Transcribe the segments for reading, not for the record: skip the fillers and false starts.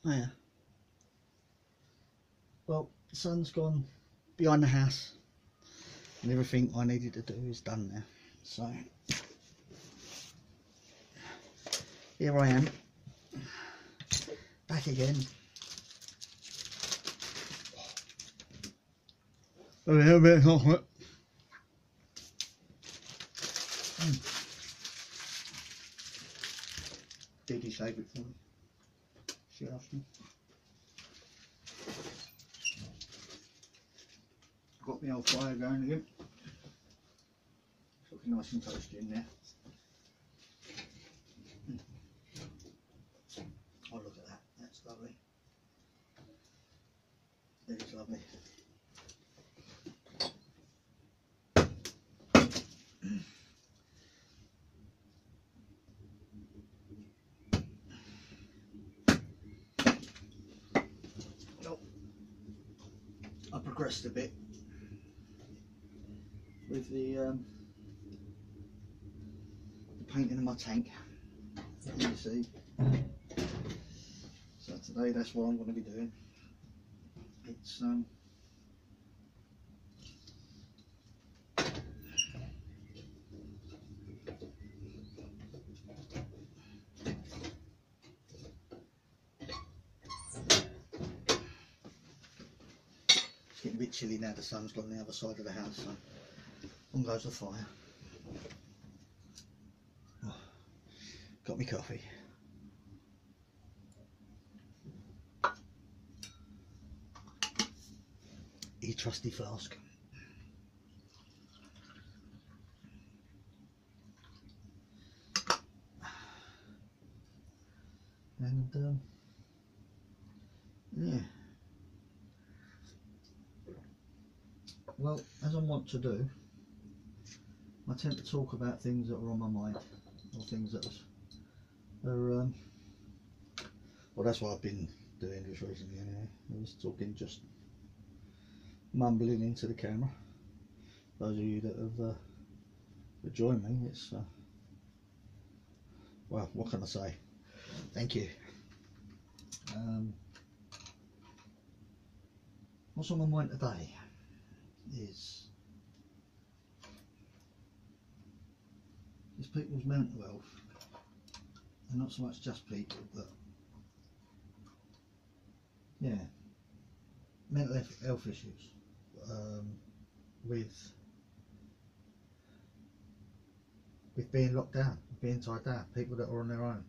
Oh yeah. Well, the sun's gone behind the house and everything I needed to do is done now. So here I am, back again. A little bit hot. Did he save it for me? She asked me. Got my old fire going again. It's looking nice and toasty in there. Oh, look at that. That's lovely. That is lovely. I progressed a bit with the painting of my tank, you see. So today that's what I'm going to be doing. It's getting a bit chilly now, the sun's gone on the other side of the house, so on goes the fire. Oh, got me coffee. E trusty flask. And yeah. Well, as I want to do, I tend to talk about things that are on my mind, or things that are, well, that's what I've been doing just recently anyway. I was talking, just mumbling into the camera. Those of you that have joined me, it's, well, what can I say? Thank you. What's on my mind today is people's mental health, and not so much just people, but yeah, mental health issues with being locked down, being tied down, people that are on their own,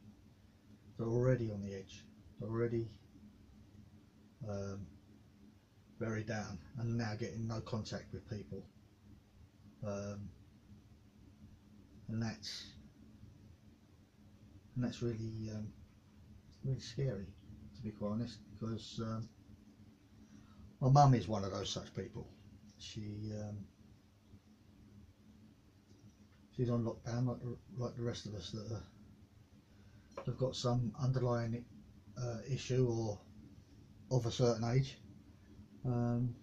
they're already on the edge, they're already very down, and now getting no contact with people, and that's really really scary, to be quite honest, because my mum is one of those such people. She's on lockdown like the rest of us that have got some underlying issue or of a certain age, and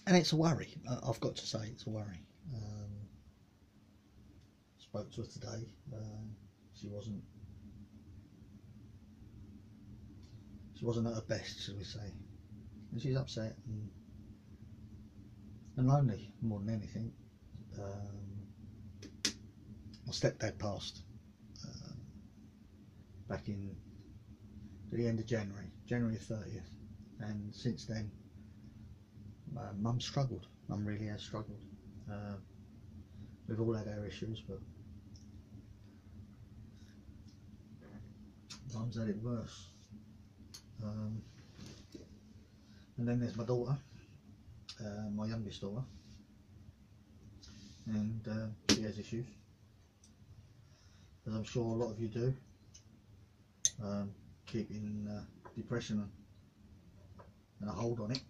it's a worry. I've got to say, it's a worry. Spoke to her today. She wasn't at her best, shall we say, and she's upset and lonely more than anything. My stepdad passed back in the end of January 30th, and since then Mum struggled. Mum really has struggled. We've all had our issues, but Mum's had it worse. And then there's my daughter, my youngest daughter, and she has issues, as I'm sure a lot of you do, keeping depression and a hold on it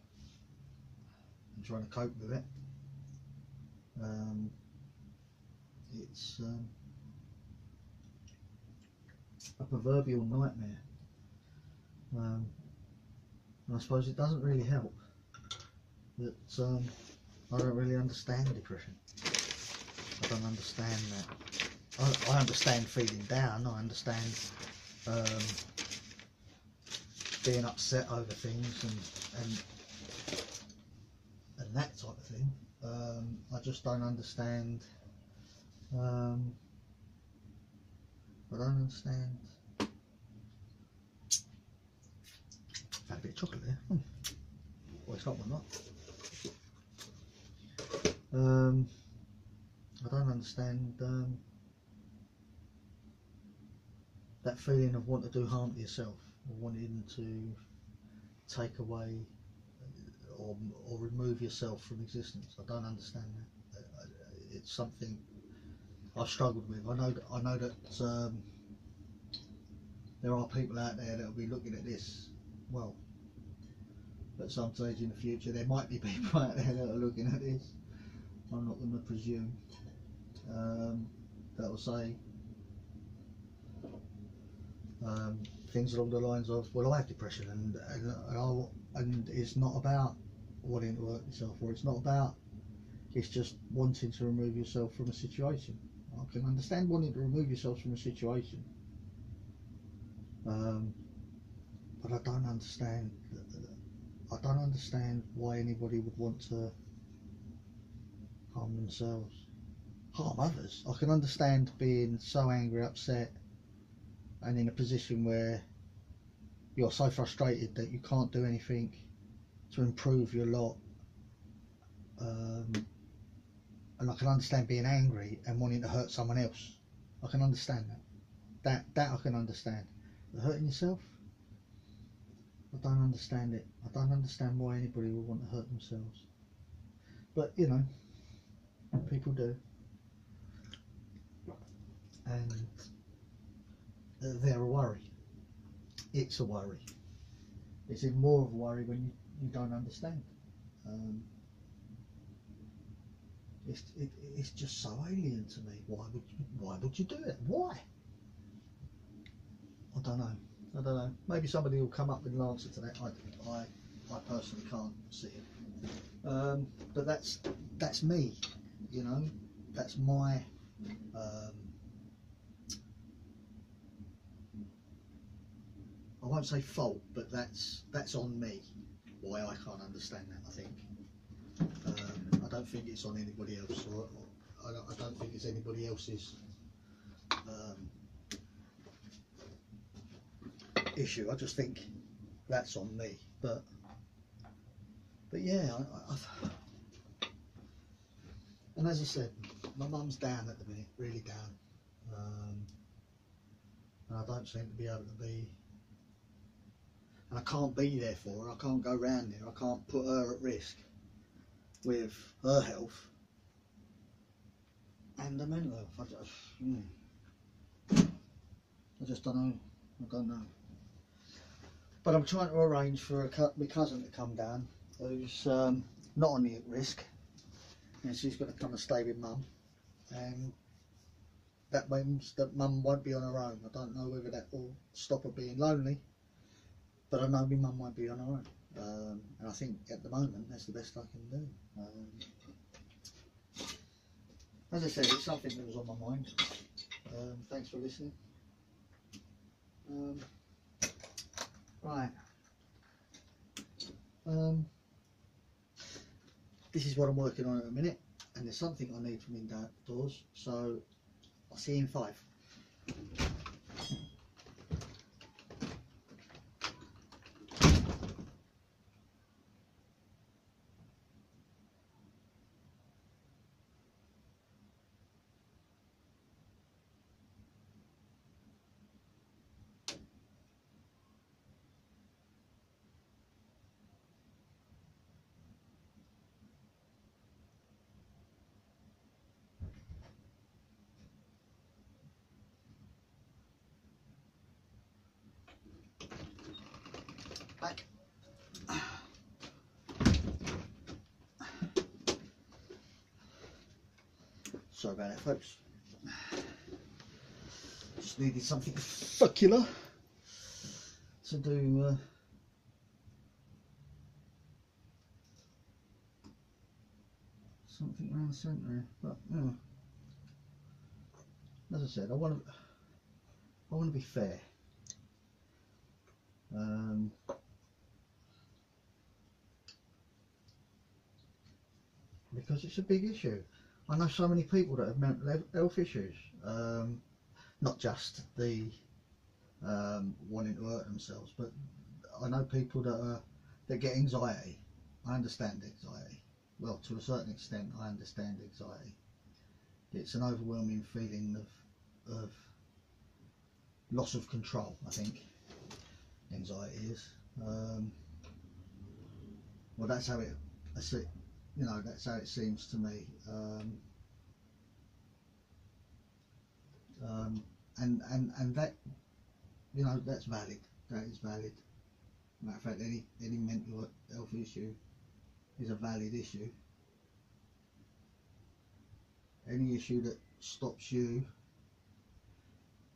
and trying to cope with it. It's a proverbial nightmare, and I suppose it doesn't really help that I don't really understand depression. I don't understand that. I understand feeling down. I understand being upset over things and that type of thing. I just don't understand. I don't understand. I've had a bit of chocolate there. Well, it's not one, not. I don't understand that feeling of wanting to do harm to yourself, or wanting to take away or remove yourself from existence. I don't understand that. It's something I've struggled with. I know that there are people out there that will be looking at this. Well, at some stage in the future, there might be people out there that are looking at this. I'm not going to presume. That will say things along the lines of, well, I have depression, and it's not about wanting to hurt yourself, or it's not about, it's just wanting to remove yourself from a situation. I can understand wanting to remove yourself from a situation, but I don't understand why anybody would want to harm themselves, harm others. I can understand being so angry, upset, and in a position where you're so frustrated that you can't do anything to improve your lot, and I can understand being angry and wanting to hurt someone else. I can understand that I can understand. But hurting yourself, I don't understand it. I don't understand why anybody would want to hurt themselves, but you know, people do, and they're a worry. It's a worry. It's even more of a worry when you don't understand. It's just so alien to me. Why would you do it? Why? I don't know. Maybe somebody will come up with an answer to that. I personally can't see it. But that's me. You know, that's my. I won't say fault, but that's on me. Why I can't understand that, I think. I don't think it's on anybody else, or I don't think it's anybody else's issue. I just think that's on me. But yeah, and as I said, my mum's down at the minute, really down, and I don't seem to be able to be. And I can't be there for her. I can't go round there. I can't put her at risk with her health and her mental health. I just don't know. I don't know. But I'm trying to arrange for my cousin to come down, who's not only at risk, and she's going to come and stay with Mum, and that means that Mum won't be on her own. I don't know whether that will stop her being lonely, but I know my mum won't be on her own, and I think at the moment that's the best I can do. As I said, it's something that was on my mind. Thanks for listening. Right. This is what I'm working on at the minute, and there's something I need from indoors, so I'll see you in 5. Back. Sorry about that, folks. Just needed something circular to do something around the centre, but as I said, I want to be fair. because it's a big issue. I know so many people that have mental health issues, not just the wanting to hurt themselves, but I know people that get anxiety. I understand anxiety. Well, to a certain extent, I understand anxiety. It's an overwhelming feeling of loss of control, I think anxiety is. Well, that's how that's how it seems to me. And that, that's valid. That is valid. Matter of fact, any mental health issue is a valid issue. Any issue that stops you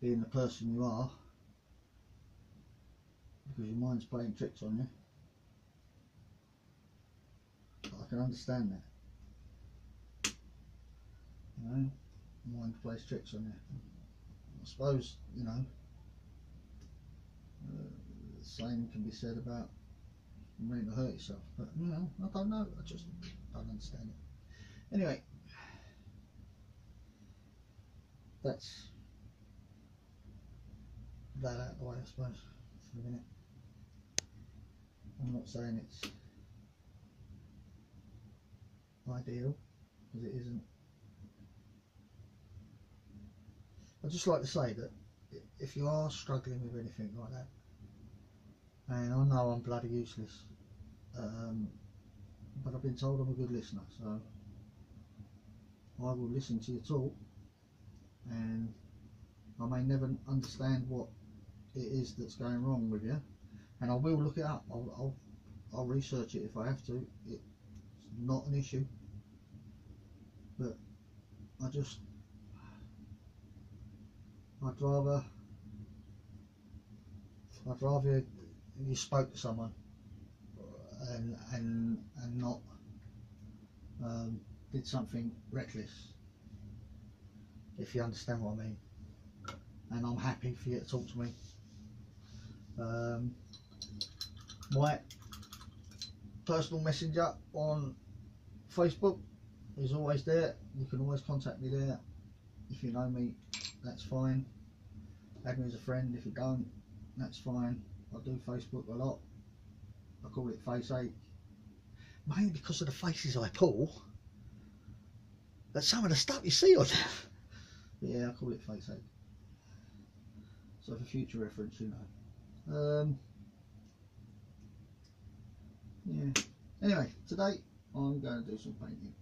being the person you are, because your mind's playing tricks on you. I can understand that. Mind plays tricks on you. I suppose, the same can be said about wanting to hurt yourself, but I don't know. I just don't understand it. Anyway, that's that out of the way, I suppose, for a minute. I'm not saying it's ideal, because it isn't. I'd just like to say that if you are struggling with anything like that, and I know I'm bloody useless, but I've been told I'm a good listener, so I will listen to your talk, and I may never understand what it is that's going wrong with you, and I will look it up. I'll research it if I have to. It's not an issue, but I'd rather you spoke to someone and not did something reckless, if you understand what I mean. And I'm happy for you to talk to me. My personal messenger on Facebook is always there. You can always contact me there. If you know me, that's fine. Add me as a friend. If you don't, that's fine. I do Facebook a lot. I call it face ache, mainly because of the faces I pull at some of the stuff you see on there. But yeah, I call it face ache. So for future reference, yeah. Anyway, today I'm going to do some painting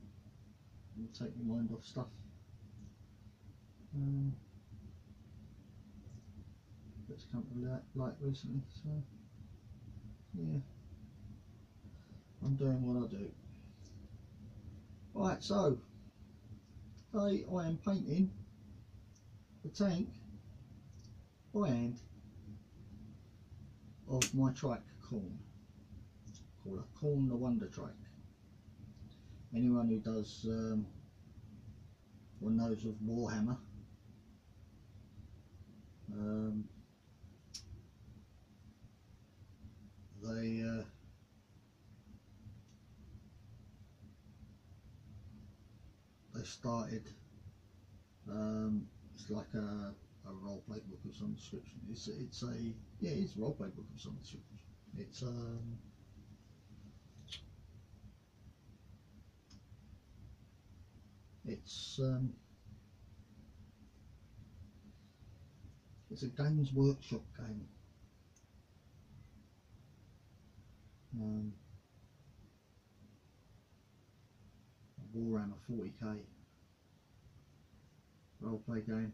and take my mind off stuff. That's come to light recently, so yeah, I'm doing what I do. Right, so today I am painting the tank by hand of my trike corn, called a Corn the Wonder trike. Anyone who does or knows of Warhammer, they started, it's like a role-play book of some description. It's a role-play book of some description. It's a Games Workshop game. Warhammer 40k role-play game.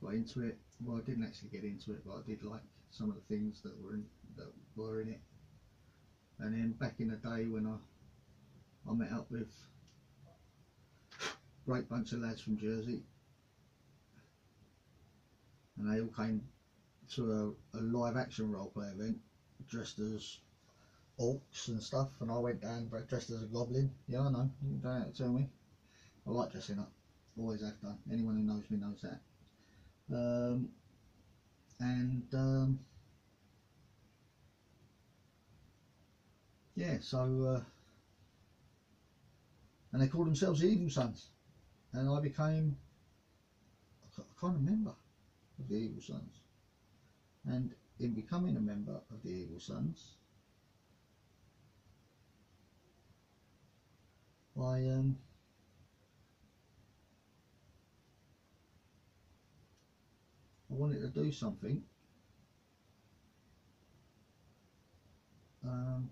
Got into it. Well, I didn't actually get into it, but I did like some of the things that were in it. And then back in the day when I met up with a great bunch of lads from Jersey, and they all came to a live action role-play event dressed as orcs and stuff, and I went down dressed as a goblin. Yeah, I know, you don't have to tell me. I like dressing up, always have done. Anyone who knows me knows that. Yeah, so and they called themselves the Evil Sons, and I became a kind of member of the Evil Sons. And in becoming a member of the Evil Sons, I wanted to do something to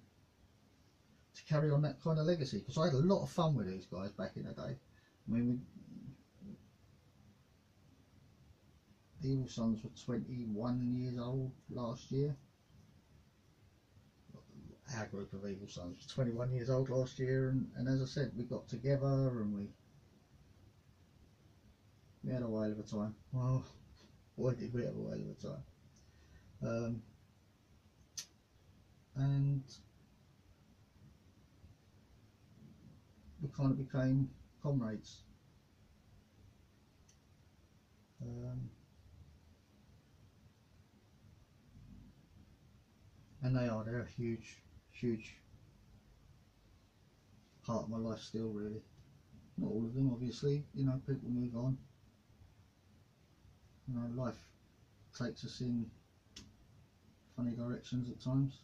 carry on that kind of legacy, because I had a lot of fun with these guys back in the day. I mean, the Evil Sons were 21 years old last year. Our group of Evil Sons was 21 years old last year, and as I said, we got together and we had a whale of a time. Well, boy did we have a whale of a time. And we kind of became comrades. And they're a huge part of my life still, really. Not all of them, obviously. You know, people move on. You know, life takes us in funny directions at times,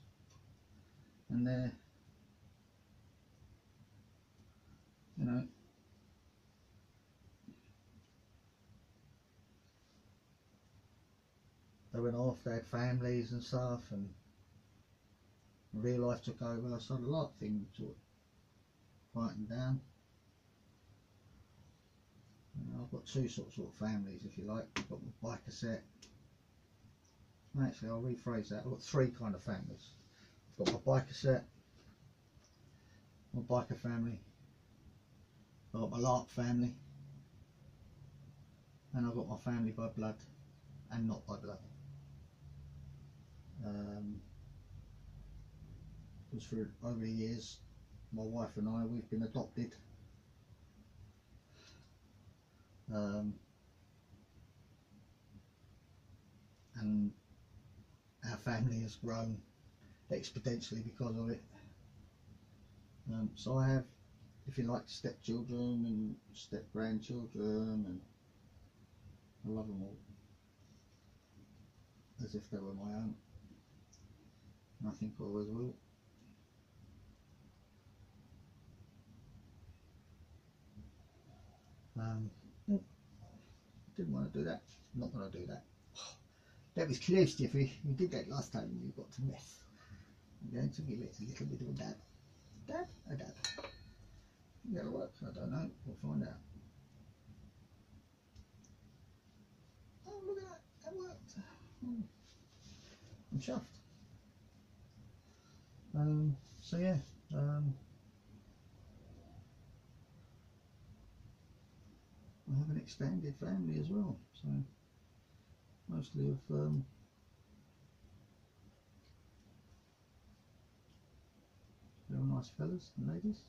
and they're, you know, they went off, they had families and stuff, and real life took over, so a lot of things sort of quietened down. You know, I've got two sort of families, if you like. I've got my biker set. Actually, I'll rephrase that. I've got three kind of families. I've got my biker set, my biker family, I've got my LARP family, and I've got my family by blood and not by blood. Because for over the years, my wife and I, we've been adopted. And our family has grown exponentially because of it. So I have, if you like, stepchildren and step-grandchildren, and I love them all as if they were my own. And I think I always will. Didn't want to do that. Not going to do that. That was close, Jeffrey. You did that last time. You got to mess. I'm going to give it a little bit of a dab. Dab? A dab. That'll work. I don't know. We'll find out. Oh, look at that. That worked. I'm chuffed. So yeah. I have an extended family as well. So mostly of very nice fellas and ladies,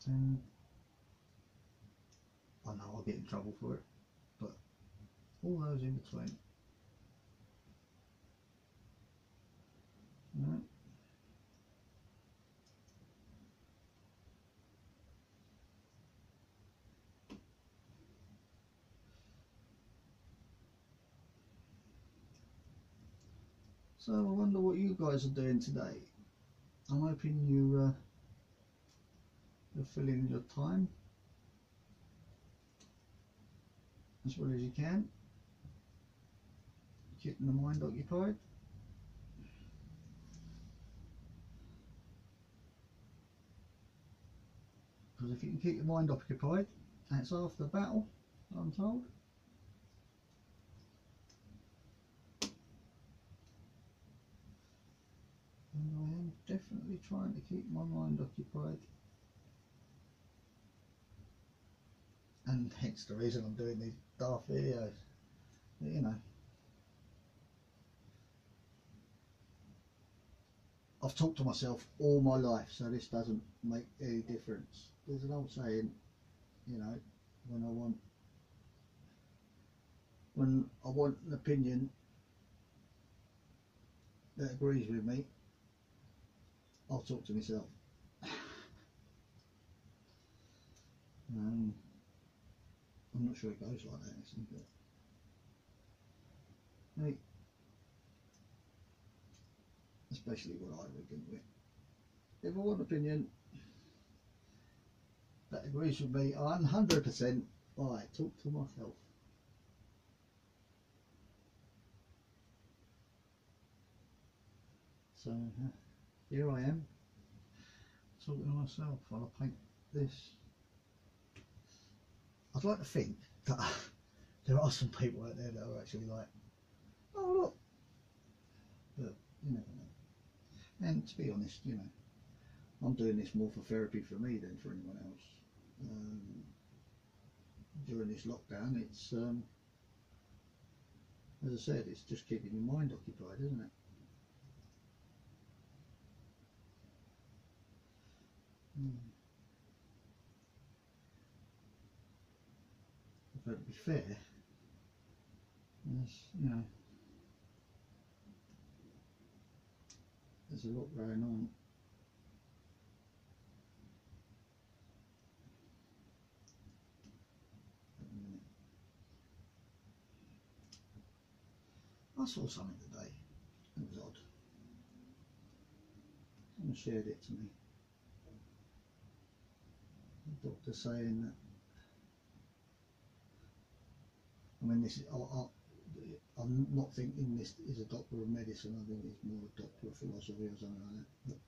and I know I'll get in trouble for it, but all those in between, you know. So I wonder what you guys are doing today. I'm hoping you're filling your time as well as you can, keeping the mind occupied. Because if you can keep your mind occupied, that's half the battle, I'm told. And I am definitely trying to keep my mind occupied. And hence the reason I'm doing these daft videos. But, you know, I've talked to myself all my life, so this doesn't make any difference. There's an old saying, you know, when I want an opinion that agrees with me, I'll talk to myself. I'm not sure it goes like that actually, but hey, that's basically what I reckon of it. If I want an opinion that agrees with me 100%, I talk to myself. So here I am talking to myself while I paint this. I'd like to think that there are some people out there that are actually like, oh look, but you never know. And to be honest, you know, I'm doing this more for therapy for me than for anyone else. During this lockdown, it's as I said, it's just keeping your mind occupied, isn't it? But to be fair, you know, there's a lot going on. I saw something today. It was odd. Someone shared it to me. The doctor saying that. I mean, this is. I'm not thinking this is a doctor of medicine. I think it's more a doctor of philosophy or something like that.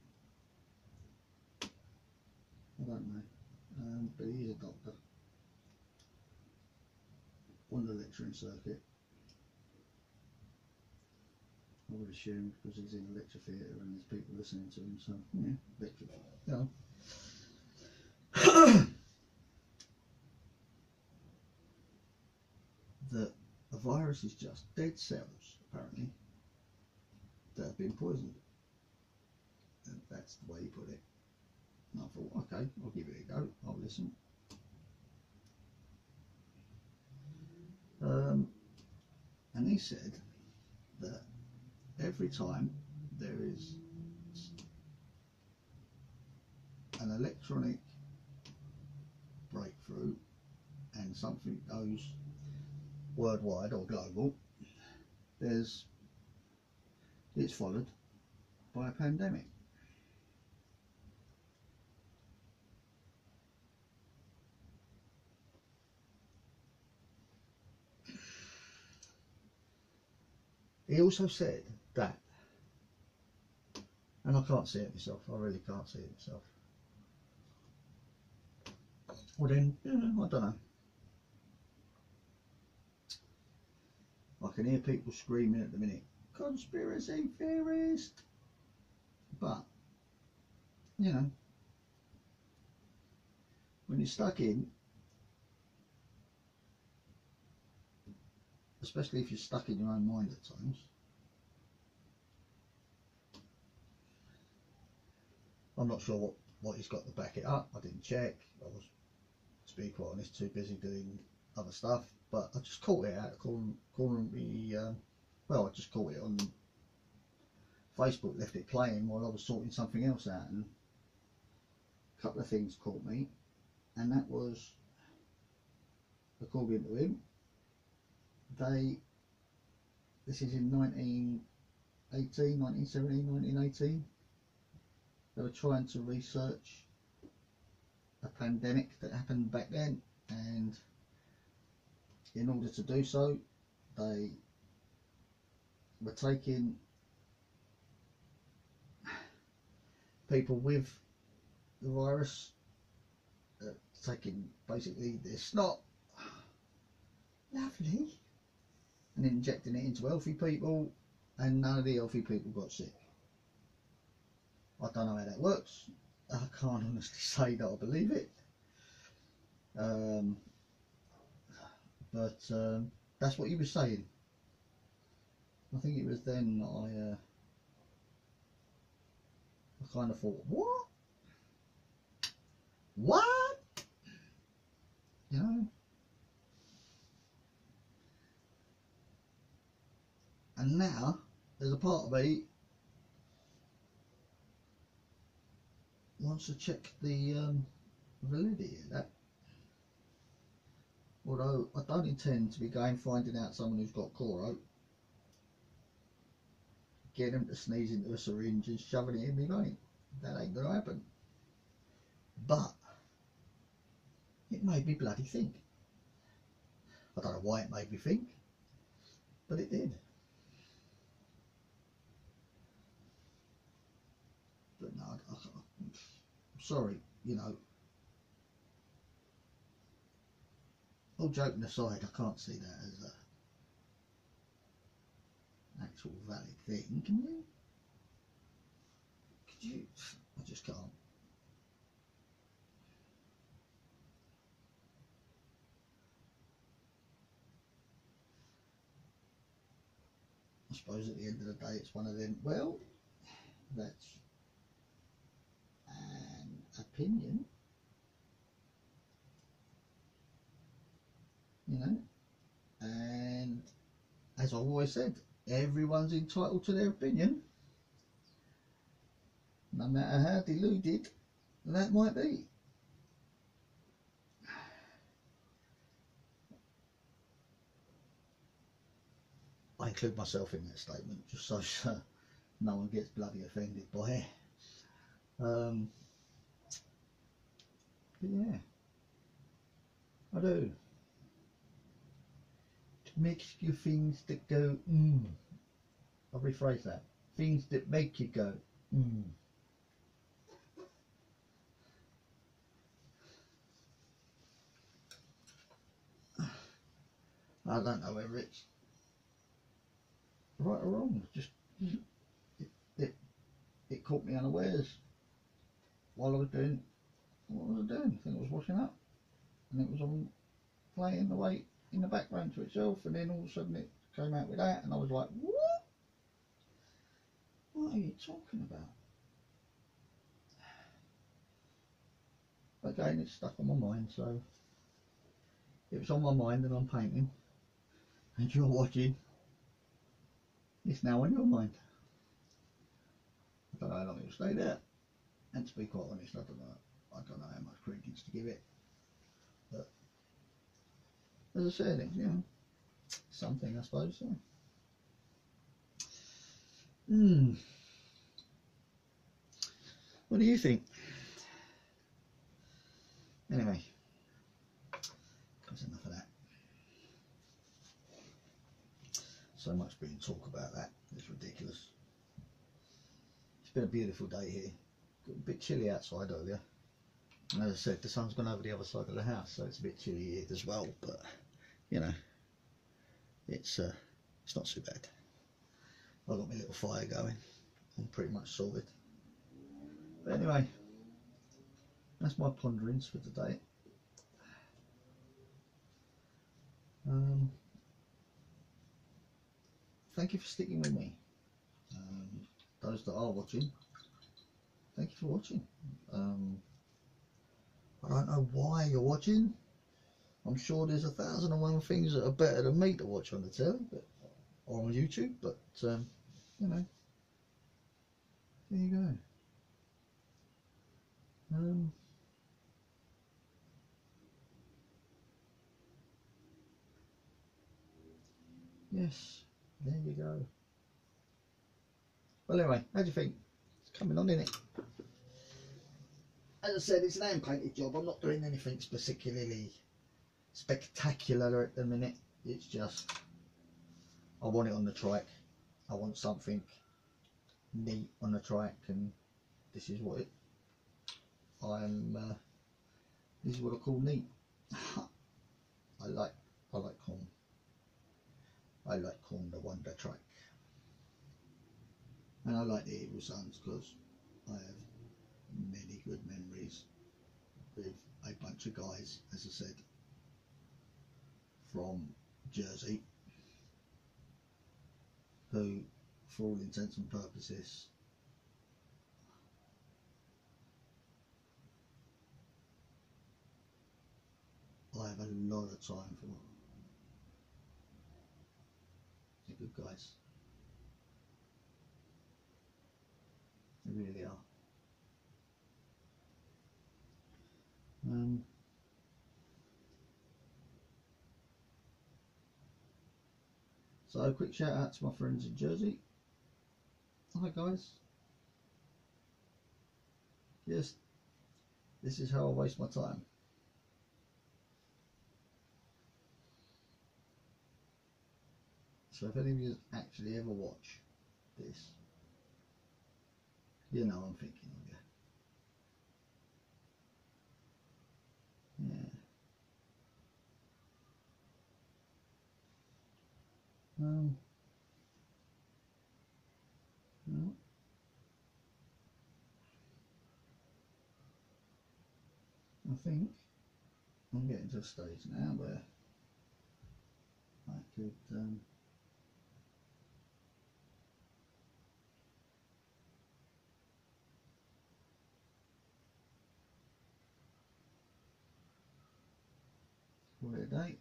But I don't know. But he is a doctor on the lecturing circuit. I would assume because he's in a lecture theatre and there's people listening to him, so yeah, lecture, you know. That a virus is just dead cells, apparently, that have been poisoned. And that's the way he put it. And I thought, okay, I'll give it a go, I'll listen. And he said that every time there is an electronic breakthrough and something goes worldwide or global, it's followed by a pandemic. He also said that, and I can't see it myself, I really can't see it myself. Well then, yeah, I don't know. I can hear people screaming at the minute, conspiracy theorist, but, you know, when you're stuck in, especially if you're stuck in your own mind at times, I'm not sure what he's got to back it up. I didn't check. I was, to be quite honest, too busy doing other stuff. But I just caught it out calling me. Well, I just caught it on Facebook, left it playing while I was sorting something else out, and a couple of things caught me, and that was, according to him, this is in 1918, they were trying to research a pandemic that happened back then, and in order to do so, they were taking people with the virus, taking basically their snot, lovely, and injecting it into healthy people, and none of the healthy people got sick. I don't know how that works. I can't honestly say that I believe it. But that's what he was saying. I think it was then I kind of thought, what? What? You know? And now there's a part of me wants to check the validity of that. Although I don't intend to be going finding out someone who's got chloro, getting them to sneeze into a syringe and shoving it in my vein. That ain't gonna happen. But it made me bloody think. I don't know why it made me think, but it did. But no, I'm sorry, you know. All joking aside, I can't see that as a actual valid thing, can you? Could you? I just can't. I suppose at the end of the day it's one of them, well, that's an opinion, you know, and as I've always said, everyone's entitled to their opinion, no matter how deluded that might be. I include myself in that statement just so no one gets bloody offended by it. But yeah, I do. It makes you things that go, I'll rephrase that. Things that make you go, I don't know whether it's right or wrong. Just it caught me unawares while I was doing what was I doing? I think I was washing up, and it was on playing away in the background to itself, and then all of a sudden it came out with that, and I was like, what? What are you talking about? Again, it's stuck on my mind, so it was on my mind, and I'm painting, and you're watching. It's now on your mind. I don't know how long it'll stay there, and to be quite honest, I don't know how much credence to give it. But as I said, it's, you know, something, I suppose. Yeah. What do you think? Anyway, that's enough of that. So much being talk about that. It's ridiculous. It's been a beautiful day here. Got a bit chilly outside earlier. And as I said, the sun's gone over the other side of the house, so it's a bit chilly here as well. But you know, it's not too bad. I've got my little fire going. I'm pretty much sorted. But anyway, that's my ponderings for today. Thank you for sticking with me. Those that are watching, thank you for watching. I don't know why you're watching. I'm sure there's 1,001 things that are better than me to watch on the telly, or on YouTube. But you know, there you go. Yes, there you go. Well, anyway, how do you think? It's coming on, isn't it? As I said, it's an hand painted job. I'm not doing anything particularly spectacular at the minute. It's just, I want it on the track. I want something neat on the track, and this is what this is what I call neat. I like corn. I like corn, the Wonder track, and I like the Evil Sons because I have many good memories with a bunch of guys, as I said, from Jersey, who, for all intents and purposes, I have a lot of time for. They're good guys. They really are. So a quick shout out to my friends in Jersey. Hi guys. Yes, this is how I waste my time. So if any of you actually ever watch this, you know I'm thinking of you. Yeah. No. I think I'm getting to a stage now where I could call it a day.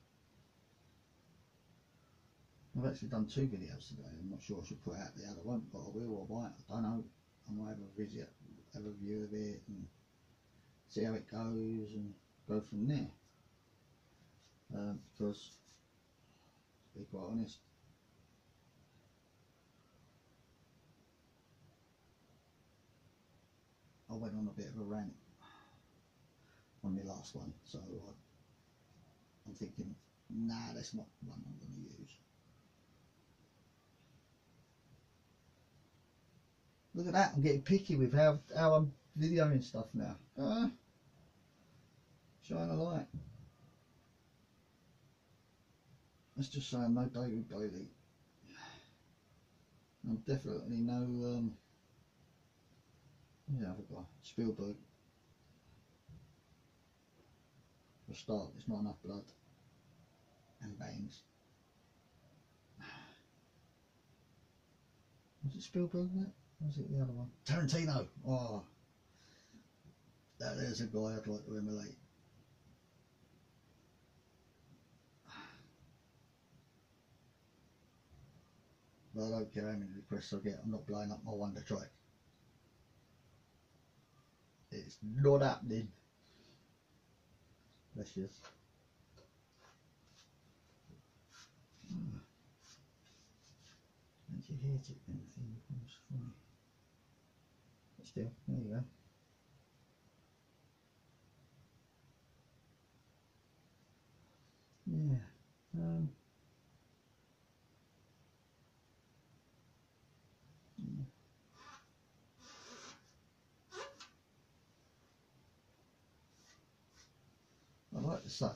I've actually done 2 videos today. I'm not sure I should put out the other one, but I will or might. I don't know. I might have a view of it and see how it goes and go from there. Because, to be quite honest, I went on a bit of a rant on my last one, so I'm thinking, nah, that's not one I'm going to use. Look at that, I'm getting picky with how I'm videoing stuff now. Shine a light. Let's just say I'm no David Bailey. I'm definitely no who's the other guy? Spielberg. For a start, there's not enough blood and bangs. Was it Spielberg that? Or was it the other one? Tarantino! Oh, that is a guy I'd like to emulate. But I don't care how many requests I get, I'm not blowing up my Wonder Track. It's not happening. That's just. Did you hear it? Anything was funny. But still, there you go. Yeah. I'd like to say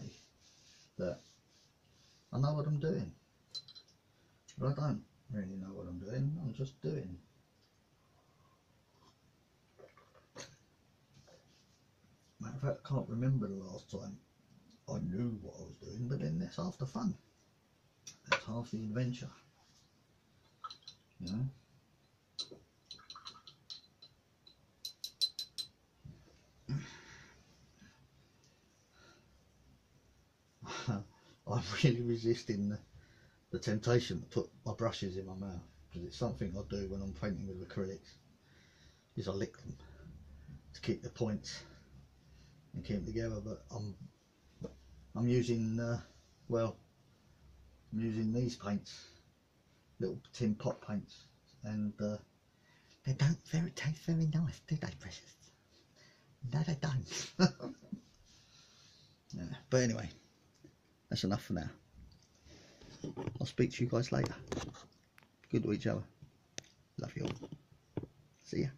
that I know what I'm doing, but I don't really know what I'm doing. I'm just doing. Matter of fact, I can't remember the last time I knew what I was doing, but then that's half the fun. That's half the adventure, you know. I'm really resisting the temptation to put my brushes in my mouth, because it's something I do when I'm painting with acrylics, is I lick them to keep the points and keep them together. But I'm using well, I'm using these paints, little tin pot paints, and they don't taste very nice, do they, precious? No, they don't. Yeah, but anyway, that's enough for now. I'll speak to you guys later. Good to each other. Love you all. See ya.